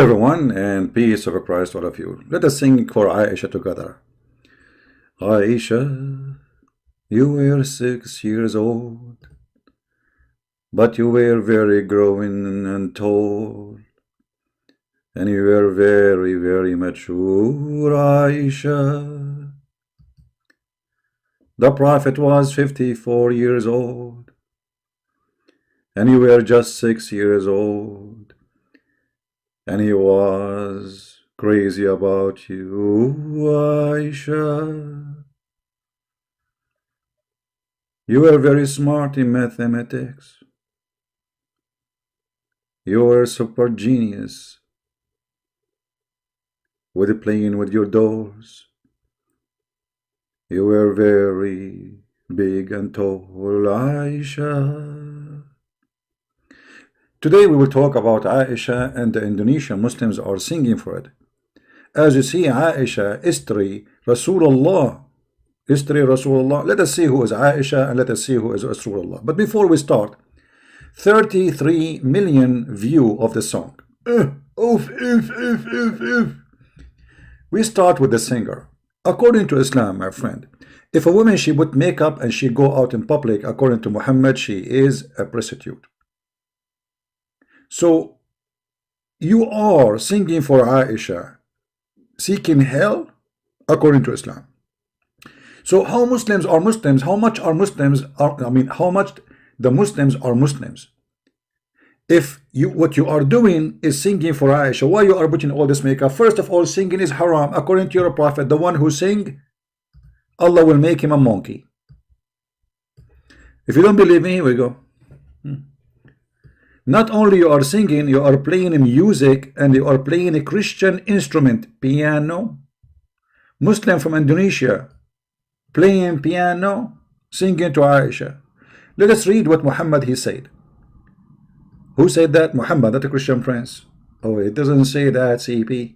Everyone, and peace of Christ all of you. Let us sing for Aisha together. Aisha, you were 6 years old, but you were very growing and tall, and you were very, very mature, Aisha. The Prophet was 54 years old, and you were just 6 years old, and he was crazy about you, Aisha. You were very smart in mathematics. You were super genius with playing with your dolls. You were very big and tall, Aisha. Today we will talk about Aisha, and the Indonesian Muslims are singing for it. As you see, Aisha, Istri, Rasulullah. Istri, Rasulullah. Let us see who is Aisha and let us see who is Rasulullah. But before we start, 33 million view of the song. We start with the singer. According to Islam, my friend, if a woman she put makeup and she go out in public, according to Muhammad, she is a prostitute. So you are singing for Aisha, seeking hell according to Islam. So how Muslims are Muslims? How much are Muslims? How much the Muslims are Muslims? If what you are doing is singing for Aisha, why you are putting all this makeup? First of all, singing is haram according to your prophet. The one who sing, Allah will make him a monkey. If you don't believe me, here we go. Not only you are singing, you are playing music, and you are playing a Christian instrument, piano. Muslim from Indonesia playing piano, singing to Aisha. Let us read what Muhammad he said. Who said that? Muhammad, not a Christian prince. Oh, it doesn't say that, CP.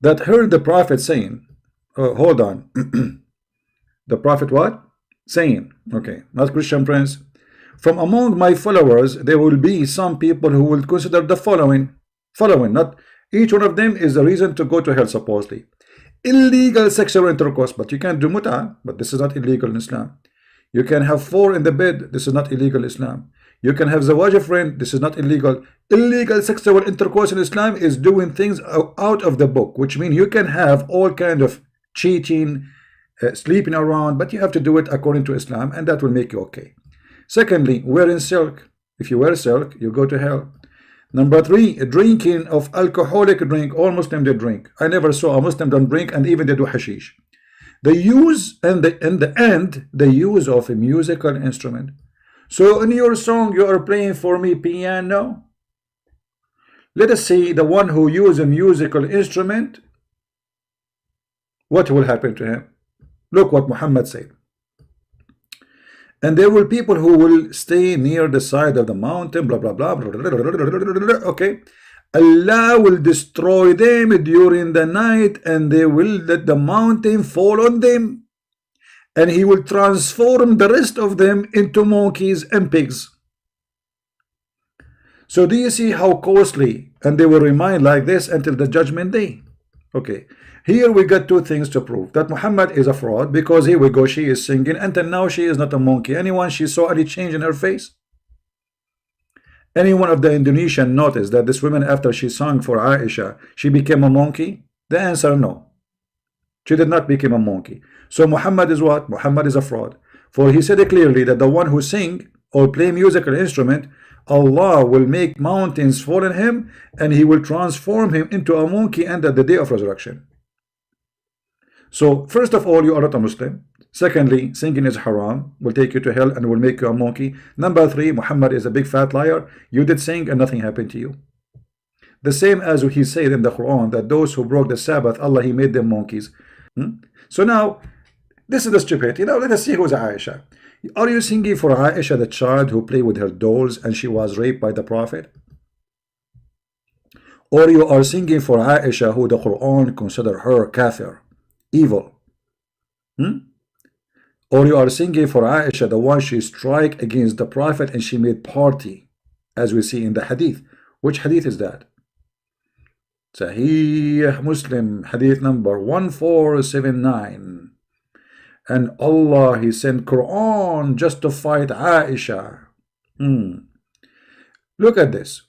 That heard the prophet saying, hold on. The prophet what? Saying, okay, not Christian prince. From among my followers, there will be some people who will consider the following, not each one of them is a reason to go to hell, supposedly. Illegal sexual intercourse, but you can't do mut'ah, but this is not illegal in Islam. You can have 4 in the bed, this is not illegal in Islam. You can have zawaj friend, this is not illegal. Illegal sexual intercourse in Islam is doing things out of the book, which means you can have all kind of cheating, sleeping around, but you have to do it according to Islam, and that will make you okay. Secondly, wearing silk. If you wear silk, you go to hell. Number 3, drinking of alcoholic drink. All Muslims they drink. I never saw a Muslim don't drink, and even they do hashish. The use and the use of a musical instrument. So in your song you are playing for me piano. Let us see the one who uses a musical instrument. What will happen to him? Look what Muhammad said. And there will people who will stay near the side of the mountain, blah, blah, blah, blah, blah, blah, blah, blah, blah, okay. Allah will destroy them during the night, and they will let the mountain fall on them, and he will transform the rest of them into monkeys and pigs. So do you see how costly? And they will remain like this until the judgment day. Okay. Here we got 2 things to prove that Muhammad is a fraud, because here we go, she is singing, until now she is not a monkey. Anyone she saw any change in her face? Anyone of the Indonesian noticed that this woman, after she sang for Aisha, she became a monkey? The answer, no. She did not become a monkey. So Muhammad is what? Muhammad is a fraud. For he said clearly that the one who sing or play musical instrument, Allah will make mountains fall on him, and he will transform him into a monkey under the day of resurrection. So first of all, you are not a Muslim. Secondly, singing is haram, will take you to hell and will make you a monkey. Number 3, Muhammad is a big fat liar. You did sing and nothing happened to you. The same as he said in the Quran that those who broke the Sabbath, Allah he made them monkeys. So now this is the stupidity. Now let us see who's Aisha. Are you singing for Aisha, the child who played with her dolls and she was raped by the prophet? Or you are singing for Aisha, who the Quran consider her kafir, evil? Or you are singing for Aisha, the one she strike against the prophet and she made party, as we see in the hadith. Which hadith is that? Sahih Muslim, hadith number 1479. And Allah, He sent Quran just to fight Aisha. Look at this.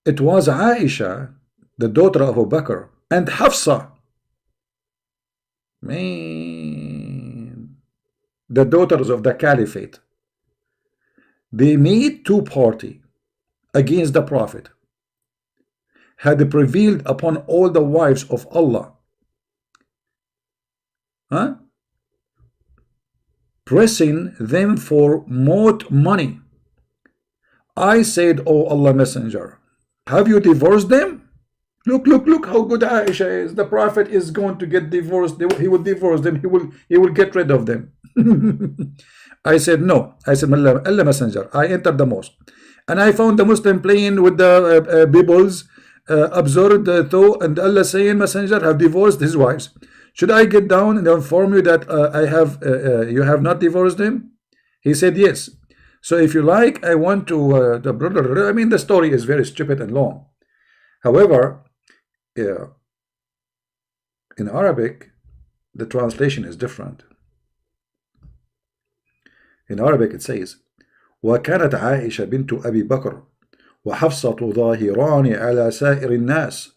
It was Aisha, the daughter of Abu Bakr, and Hafsa, man, the daughters of the Caliphate. They made two parties against the Prophet, had prevailed upon all the wives of Allah, pressing them for more money. I said, "Oh Allah Messenger, have you divorced them? Look how good Aisha is. The Prophet is going to get divorced. He will divorce them. He will get rid of them." I said, "No." I said, "Allah Messenger." I entered the mosque and I found the Muslim playing with the Bibles, observed thought, and Allah saying, "Messenger have divorced his wives. Should I get down and inform you that you have not divorced them?" He said, "Yes." So if you like, I want to the brother. I mean, the story is very stupid and long. However, in Arabic, the translation is different. In Arabic, it says, وكانت عائشة بنت أبي بكر وحفصة ظاهران على سائر الناس،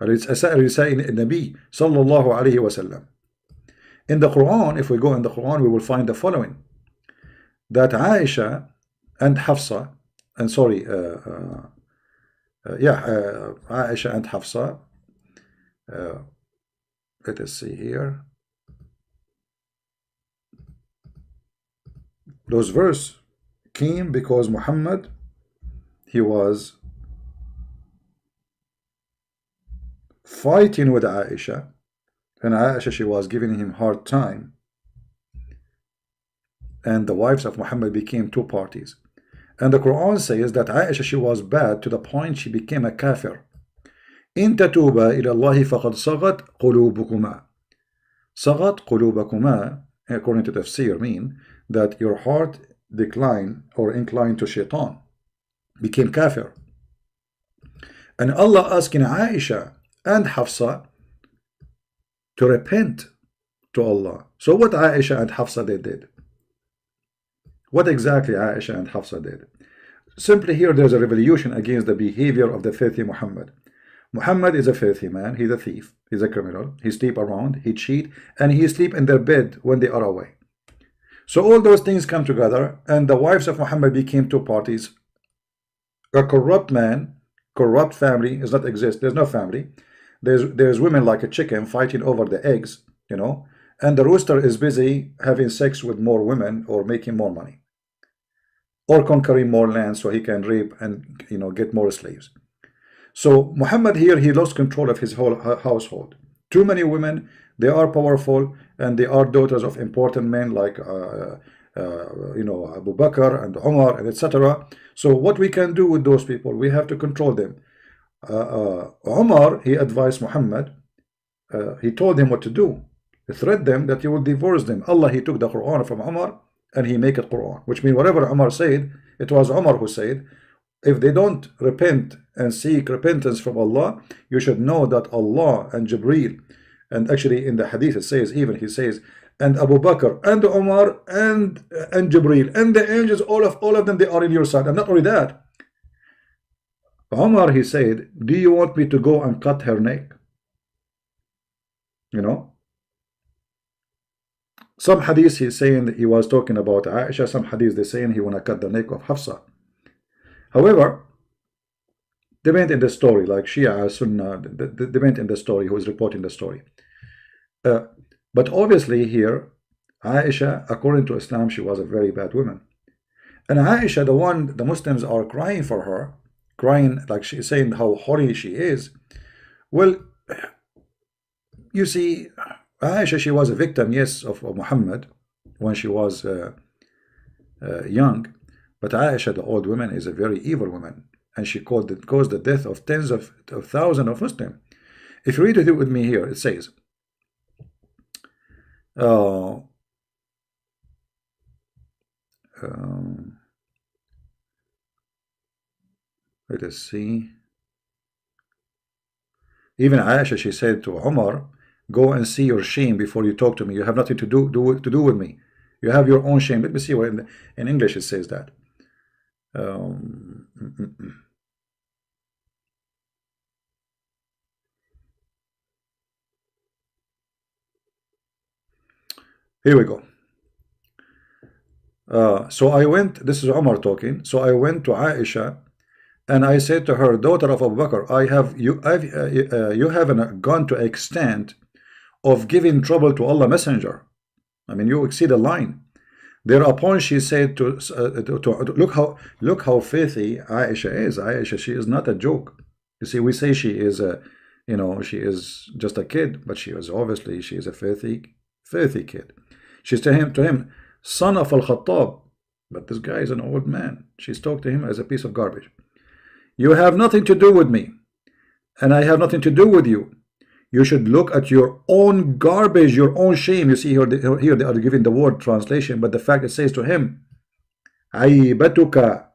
على سائر نساء النبي صلى الله عليه وسلم. In the Quran, if we go in the Quran, we will find the following: that Aisha and Hafsa, and sorry, Aisha and Hafsa. Let us see here. Those verse came because Muhammad, he was fighting with Aisha, and Aisha, she was giving him hard time, and the wives of Muhammad became two parties. And the Quran says that Aisha, she was bad to the point she became a kafir. إن تتوبا إلى الله فقد صغت قلوبكما. صغت قلوبكما, according to tafsir, mean that your heart declined or inclined to shaitan, became kafir. And Allah asking Aisha and Hafsa to repent to Allah. So what Aisha and Hafsa did? What exactly Aisha and Hafsa did? Simply here there's a revolution against the behavior of the filthy Muhammad. Muhammad is a filthy man. He's a thief. He's a criminal. He sleep around. He cheat. And he sleep in their bed when they are away. So all those things come together, and the wives of Muhammad became two parties. A corrupt man, corrupt family does not exist. There's no family. There's women like a chicken fighting over the eggs, and the rooster is busy having sex with more women or making more money, or conquering more land so he can rape and get more slaves. So Muhammad here, he lost control of his whole household. Too many women, they are powerful, and they are daughters of important men like Abu Bakr and Umar and etc. So what we can do with those people? We have to control them. Umar, he advised Muhammad. He told him what to do. He threatened them that he will divorce them. Allah, he took the Quran from Umar and he make it Quran, which means whatever Umar said, it was Umar who said. If they don't repent and seek repentance from Allah, you should know that Allah and Jibreel, and actually in the hadith it says, even he says, and Abu Bakr and Umar and Jibreel and the angels, all of them, they are in your side. And not only that, Umar, he said, do you want me to go and cut her neck? Some hadith he's saying that he was talking about Aisha, some hadith they're saying he want to cut the neck of Hafsa. However, they went in the story, like Shia, Sunnah, they went in the story, who is reporting the story. But obviously here, Aisha, according to Islam, she was a very bad woman. And Aisha, the Muslims are crying for her, crying like she's saying how holy she is. Well, you see, Aisha, she was a victim, yes, of Muhammad when she was young. But Aisha, the old woman, is a very evil woman, and she caused the death of tens of thousands of Muslims. If you read it with me here, it says, let us see. Even Aisha, she said to Umar, go and see your shame before you talk to me. You have nothing to do with me. You have your own shame. Let me see where in English it says that. Here we go. So I went, this is Umar talking. So I went to Aisha and I said to her, daughter of Abu Bakr, you haven't gone to extent of giving trouble to Allah Messenger. I mean, you exceed the line. Thereupon she said to look how filthy Aisha is. Aisha, she is not a joke. You see, we say she is a, you know, she is just a kid, but she is obviously, she is a filthy kid. She's to him, son of Al-Khattab, but this guy is an old man. She's talked to him as a piece of garbage. You have nothing to do with me, and I have nothing to do with you. You should look at your own garbage, your own shame. You see here they are giving the word translation, but the fact it says to him, Aibatuka,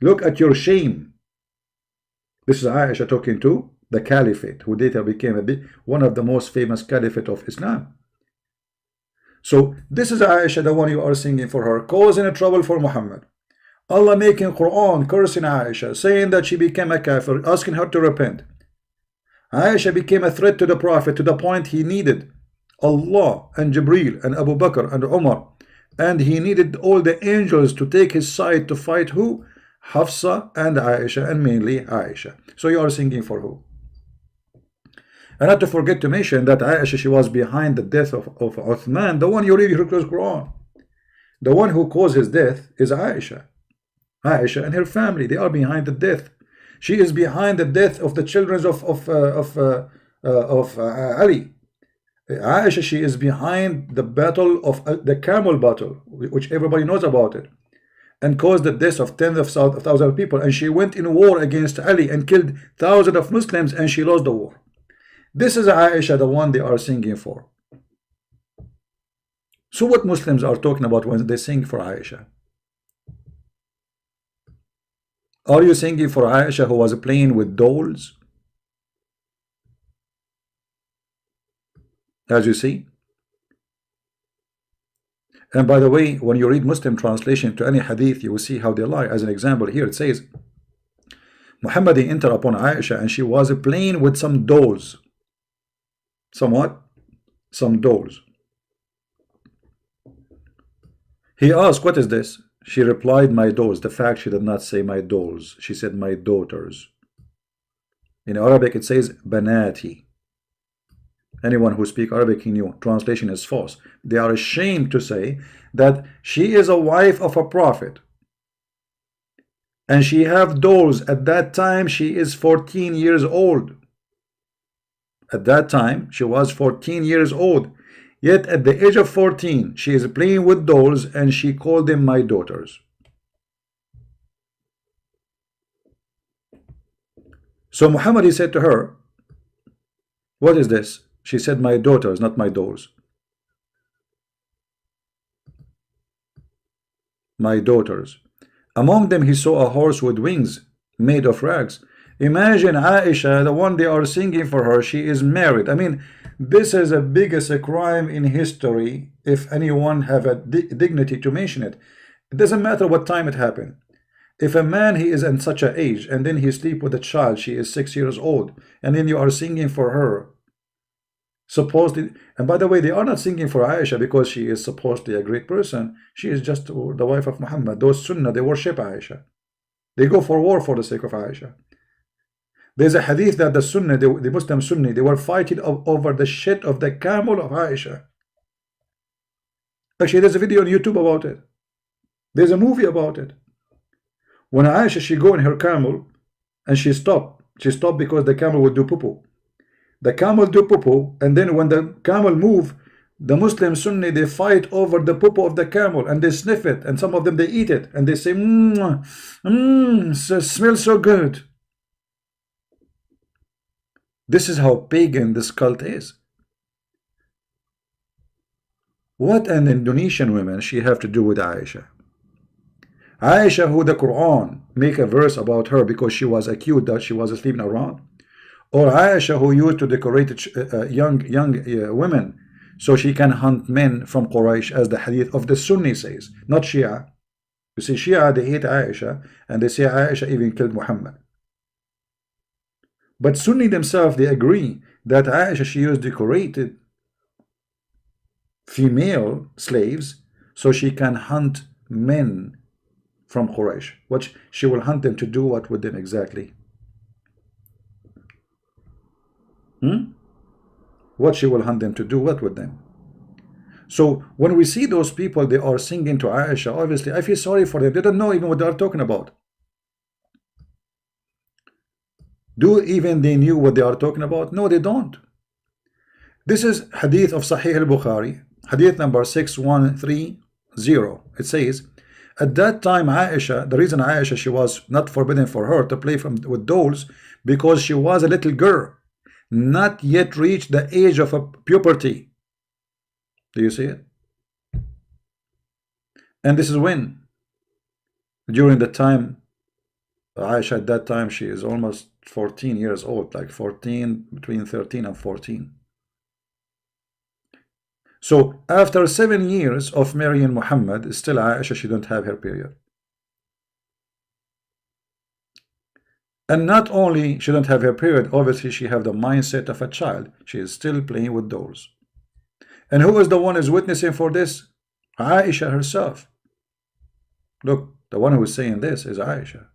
look at your shame. This is Aisha talking to the caliphate, who later became one of the most famous caliphate of Islam. So this is Aisha, the one you are singing for her, causing a trouble for Muhammad. Allah making Quran, cursing Aisha, saying that she became a kafir, asking her to repent. Aisha became a threat to the Prophet to the point he needed Allah and Jibreel and Abu Bakr and Umar, and he needed all the angels to take his side to fight who? Hafsa and Aisha, and mainly Aisha. So you are singing for who? And not to forget to mention that Aisha, she was behind the death of Uthman, the one you read in the Quran. The one who caused his death is Aisha. Aisha and her family, they are behind the death. She is behind the death of the children of Ali. Aisha, she is behind the battle of the Camel battle, which everybody knows about it, and caused the death of tens of thousands of people. And she went in war against Ali and killed thousands of Muslims, and she lost the war. This is Aisha, the one they are singing for. So what Muslims are talking about when they sing for Aisha? Are you singing for Aisha, who was playing with dolls? As you see. And by the way, when you read Muslim translation to any hadith, you will see how they lie. As an example, here it says, Muhammad entered upon Aisha and she was playing with some dolls. Somewhat? Some dolls. He asked, what is this? She replied, my dolls. The fact she did not say my dolls. She said my daughters. In Arabic it says banati. Anyone who speaks Arabic in you, translation is false. They are ashamed to say that she is a wife of a prophet. And she have dolls. At that time she is 14 years old. At that time she was 14 years old. Yet at the age of 14, she is playing with dolls and she called them my daughters. So Muhammad, he said to her, what is this? She said, my daughters, not my dolls. My daughters. Among them he saw a horse with wings made of rags. Imagine Aisha, the one they are singing for her, she is married. I mean, this is the biggest crime in history, if anyone have a dignity to mention it. It doesn't matter what time it happened. If a man, he is in such an age, and then he sleep with a child, she is 6 years old, and then you are singing for her, supposedly. And by the way, they are not singing for Aisha because she is supposedly a great person. She is just the wife of Muhammad. Those Sunnah, they worship Aisha. They go for war for the sake of Aisha. There's a hadith that the Sunnah, the Muslim Sunni, they were fighting over the shit of the camel of Aisha. Actually, there's a video on YouTube about it. There's a movie about it. When Aisha, she go in her camel and she stopped. She stopped because the camel would do poo-poo. The camel do poo-poo, and then when the camel move, the Muslim Sunni, they fight over the poo-poo of the camel and they sniff it, and some of them they eat it and they say, it smells so good. This is how pagan this cult is. What an Indonesian woman she have to do with Aisha? Aisha, who the Quran make a verse about her because she was accused that she was sleeping around. Or Aisha, who used to decorate young women so she can hunt men from Quraysh, as the hadith of the Sunni says, not Shia. You see, Shia, they hate Aisha, and they say Aisha even killed Muhammad. But Sunni themselves, they agree that Aisha, she used decorated female slaves so she can hunt men from Quraysh. What she will hunt them to do what with them exactly? What she will hunt them to do what with them? So when we see those people, they are singing to Aisha, obviously I feel sorry for them. They don't know even what they are talking about. Do even they knew what they are talking about? No, they don't. This is hadith of Sahih al-Bukhari, hadith number 6130. It says, at that time Aisha, the reason Aisha, she was not forbidden for her to play with dolls, because she was a little girl, not yet reached the age of puberty. Do you see it? And this is when? During the time, Aisha at that time, she is almost 14 years old, like 14, between 13 and 14. So after 7 years of marrying Muhammad, still Aisha, she don't have her period. And not only she don't have her period, obviously she have the mindset of a child. She is still playing with dolls. And who is the one who is witnessing for this? Aisha herself. Look, the one who is saying this is Aisha.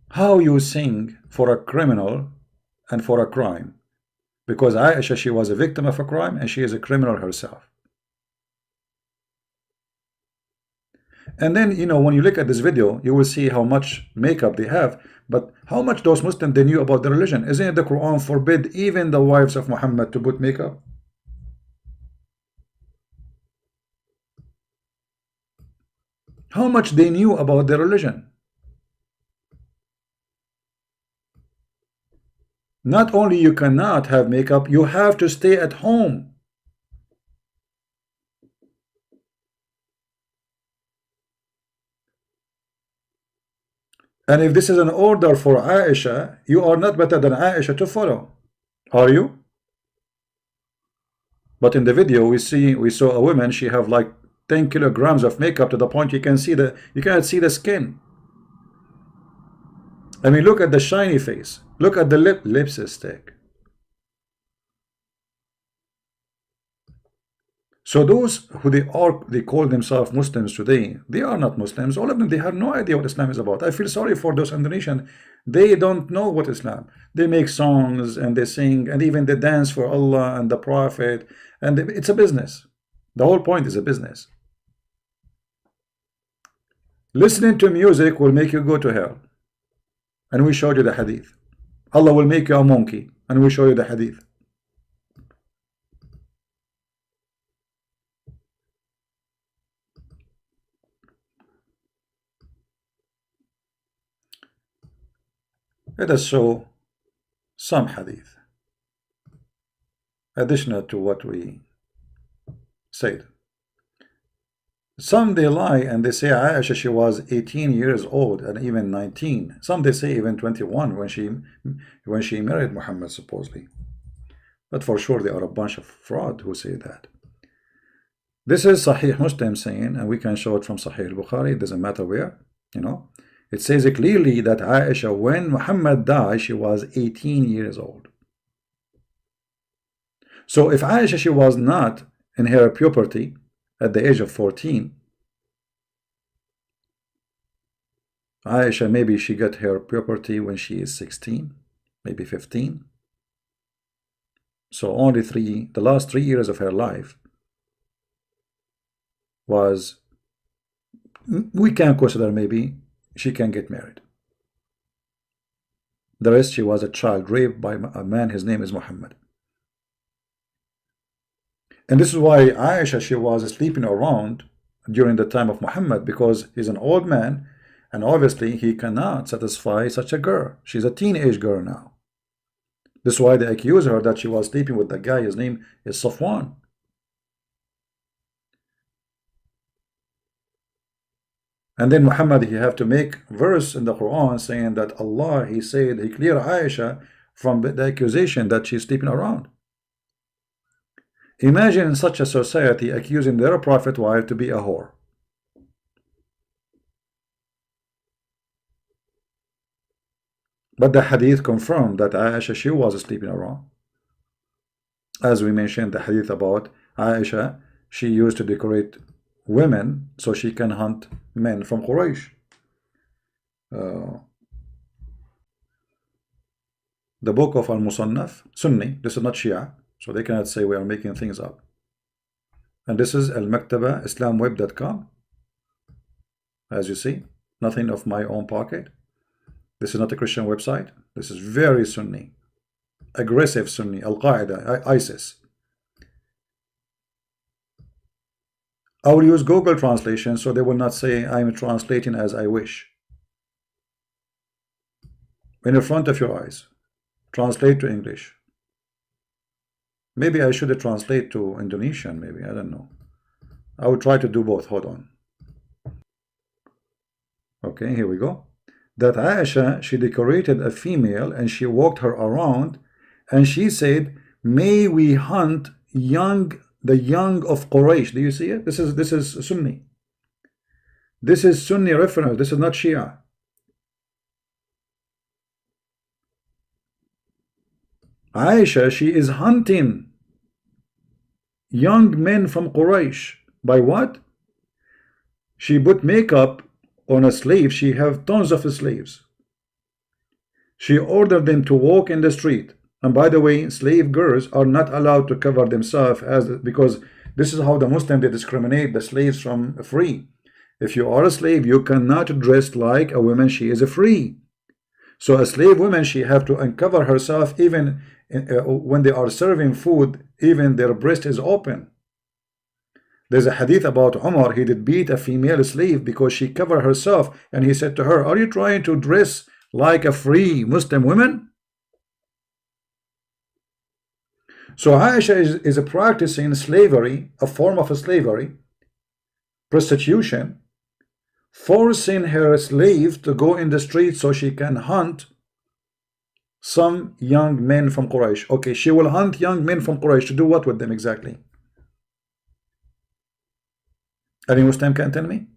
How you sing for a criminal and for a crime? Because Aisha, she was a victim of a crime and she is a criminal herself. And then, you know, when you look at this video, you will see how much makeup they have, but how much those Muslims, they knew about the religion. Isn't it the Quran forbid even the wives of Muhammad to put makeup? How much they knew about their religion? Not only you cannot have makeup, you have to stay at home. And if this is an order for Aisha, you are not better than Aisha to follow, are you? But in the video we saw a woman, she have like 10 kilograms of makeup to the point you cannot see the skin. I mean, look at the shiny face, look at the lipstick. So those who they call themselves Muslims today, they are not Muslims. All of them, they have no idea what Islam is about. I feel sorry for those Indonesian. They don't know what Islam. They make songs and they sing and even they dance for Allah and the Prophet, and it's a business. The whole point is a business. Listening to music will make you go to hell, and we showed you the hadith. Allah will make you a monkey, and we show you the hadith. Let us show some hadith additional to what we said. Some they lie and they say Aisha, she was 18 years old and even 19. Some they say even 21 when she married Muhammad supposedly. But for sure they are a bunch of fraud who say that. This is Sahih Muslim saying, and we can show it from Sahih al-Bukhari, it doesn't matter where, you know. It says clearly that Aisha, when Muhammad died, she was 18 years old. So if Aisha, she was not in her puberty at the age of 14, Aisha, maybe she got her puberty when she is 16, maybe 15. So only the last 3 years of her life was, we can consider maybe she can get married. The rest, she was a child raped by a man, his name is Muhammad. And this is why Aisha, she was sleeping around during the time of Muhammad, because he's an old man and obviously he cannot satisfy such a girl. She's a teenage girl now. This is why they accuse her that she was sleeping with the guy, his name is Safwan. And then Muhammad, he have to make verse in the Quran saying that Allah, he said, he cleared Aisha from the accusation that she's sleeping around. Imagine in such a society accusing their prophet wife to be a whore. But the hadith confirmed that Aisha, she was sleeping around. As we mentioned, the hadith about Aisha, she used to decorate women so she can hunt men from Quraysh. The book of Al-Musannaf, Sunni, this is not Shia, so they cannot say we are making things up. And this is Al-Maktaba, islamweb.com. As you see, nothing of my own pocket. This is not a Christian website. This is very Sunni, aggressive Sunni, Al-Qaeda, ISIS. I will use Google translation so they will not say I'm translating as I wish. In the front of your eyes, translate to English. Maybe I should translate to Indonesian, maybe, I don't know. I will try to do both. Hold on. Okay, here we go. That Aisha, she decorated a female and she walked her around and she said, may we hunt the young of Quraysh. Do you see it? This is Sunni. This is Sunni reference. This is not Shia. Aisha, she is hunting young men from Quraysh. By what? She put makeup on a slave. She have tons of slaves. She ordered them to walk in the street. And by the way, slave girls are not allowed to cover themselves because this is how the Muslims, they discriminate the slaves from free. If you are a slave, you cannot dress like a woman. She is a free. So a slave woman, she have to uncover herself even when they are serving food, even their breast is open. There's a hadith about Umar. He did beat a female slave because she covered herself, and he said to her, are you trying to dress like a free Muslim woman? So Aisha is practicing slavery, a form of slavery, prostitution, forcing her slave to go in the street so she can hunt some young men from Quraysh. Okay, she will hunt young men from Quraysh to do what with them exactly? Any Muslim can tell me?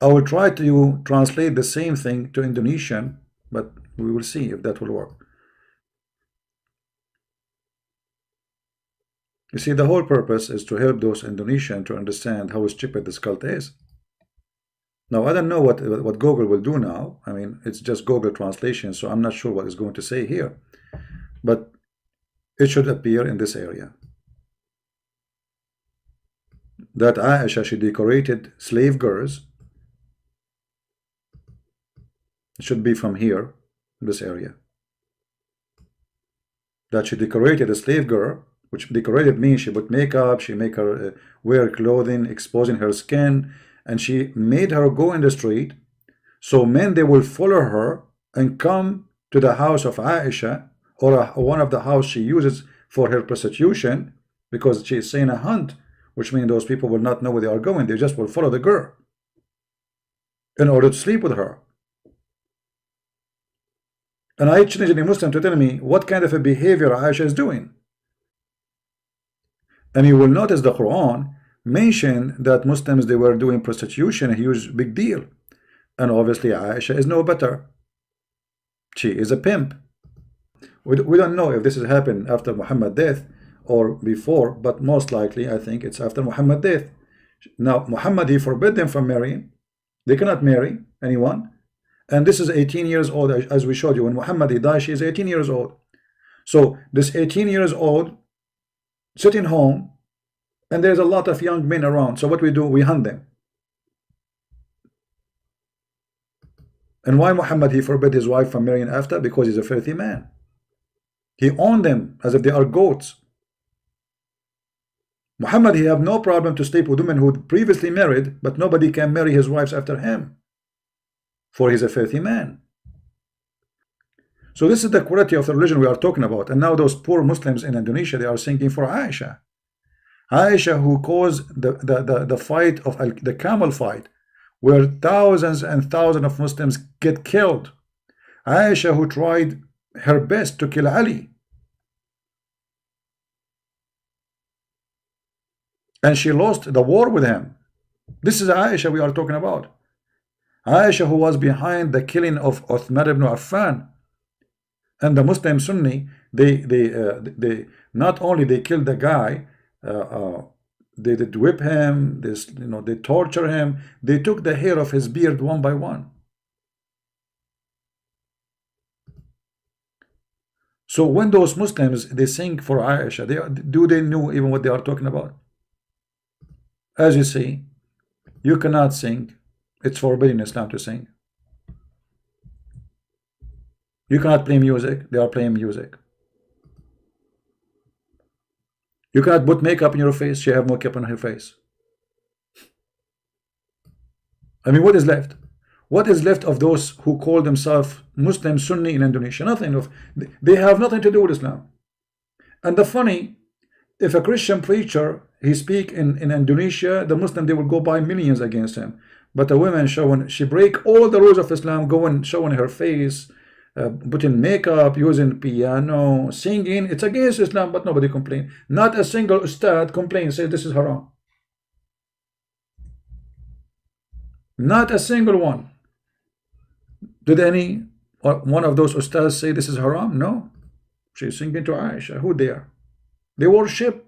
I will try to translate the same thing to Indonesian, but we will see if that will work. You see, the whole purpose is to help those Indonesians to understand how stupid this cult is. Now, I don't know what Google will do now. I mean, it's just Google translation, so I'm not sure what it's going to say here. But it should appear in this area. That Aisha, she decorated slave girls. It should be from here, this area. That she decorated a slave girl, which decorated means she put makeup, she make her wear clothing, exposing her skin, and she made her go in the street, so men, they will follow her and come to the house of Aisha, or one of the house she uses for her prostitution, because she is saying a hunt, which means those people will not know where they are going. They just will follow the girl in order to sleep with her. And I challenge any Muslim to tell me what kind of a behavior Aisha is doing. And you will notice the Quran mentioned that Muslims, they were doing prostitution, a huge big deal. And obviously Aisha is no better. She is a pimp. We don't know if this has happened after Muhammad's death or before, but most likely I think it's after Muhammad's death. Now Muhammad, he forbid them from marrying. They cannot marry anyone. And this is 18 years old, as we showed you. When Muhammad, he died, she is 18 years old. So this 18 years old sitting home, and there's a lot of young men around. So what we do, we hunt them. And why Muhammad, he forbid his wife from marrying after? Because he's a filthy man. He owned them as if they are goats. Muhammad, he have no problem to sleep with women who previously married, but nobody can marry his wives after him, for he's a filthy man. So this is the quality of the religion we are talking about. And now those poor Muslims in Indonesia, they are singing for Aisha. Aisha, who caused the fight of the camel fight. where thousands and thousands of Muslims get killed. Aisha, who tried her best to kill Ali, and she lost the war with him. This is Aisha we are talking about. Aisha, who was behind the killing of Uthman ibn Affan. And the Muslim Sunni, they not only they killed the guy, they did whip him, they torture him, they took the hair of his beard one by one. So when those Muslims they sing for Aisha, do they know even what they are talking about? As you see, you cannot sing. It's forbidden in Islam to sing. You cannot play music. They are playing music. You cannot put makeup in your face. She have makeup on her face. I mean, what is left? What is left of those who call themselves Muslim Sunni in Indonesia? Nothing. They have nothing to do with Islam. And the funny, if a Christian preacher he speak in Indonesia, the Muslim they will go by millions against him. But a woman showing she break all the rules of Islam, going showing her face, putting makeup, using piano, singing, it's against Islam, but nobody complain. Not a single ustad complains, say this is haram. Not a single one. Did any one of those ustads say this is haram? No. She's singing to Aisha. Who they are? They worship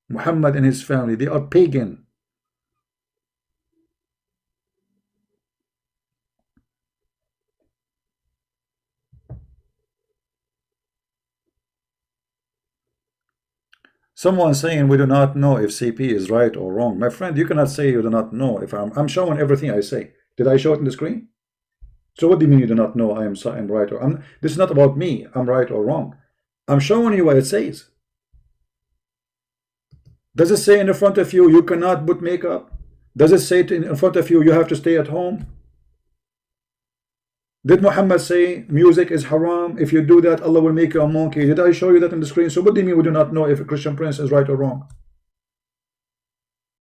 Muhammad and his family. They are pagan. Someone saying we do not know if CP is right or wrong. My friend, you cannot say you do not know. If I'm showing everything I say. Did I show it in the screen? So what do you mean you do not know I'm right or this is not about me. I'm right or wrong. I'm showing you what it says. Does it say in front of you you cannot put makeup? Does it say in front of you you have to stay at home? Did Muhammad say music is haram? If you do that, Allah will make you a monkey. Did I show you that on the screen? So what do you mean we do not know if a Christian prince is right or wrong?